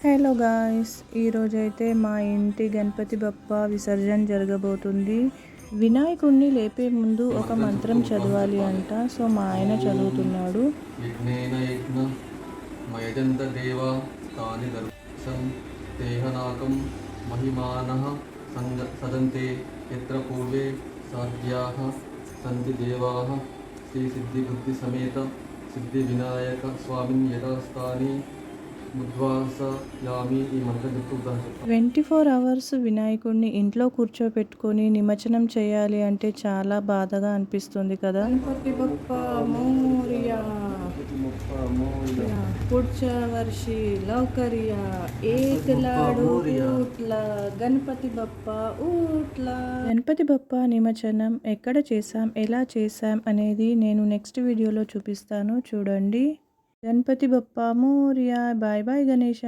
Hello guys, ఈరోజైతే మా ఇంటి గణపతి బప్ప విసర్జన జరగబోతుంది. వినాయకుడిని లేపే ముందు ఒక మంత్రం చదవాలి అంట. సో మా ఆయన చదువుతున్నాడు. యజ్ఞేన యజ్ఞ మయజంత దేవా తాని దర్శం దేహనాకం మహిమానః సదంతే యత్ర పూర్వే సాధ్యాః సంతి దేవాః శ్రీ సిద్ధి బుద్ధి సమేత సిద్ధి వినాయక స్వామిన్ యథాస్థాని ముద్వాసయామి. ఈ మంత్రం చెప్తూ 24 అవర్స్ వినాయకుడిని ఇంట్లో కూర్చోపెట్టుకొని నిమజ్జనం చేయాలి అంటే చాలా బాధగా అనిపిస్తుంది కదా. గణపతి బప్ప మోరియా, పుడ్చా వర్షి లౌకరియా, ఏక్ లాడు ఊట్లా, గణపతి బప్ప ఊట్లా. గణపతి బప్ప నిమజ్జనం ఎక్కడ చేసాం, ఎలా చేసాం అనేది నేను నెక్స్ట్ వీడియోలో చూపిస్తాను, చూడండి. గణపతి బప్ప మోరియా. Bye bye Ganesha.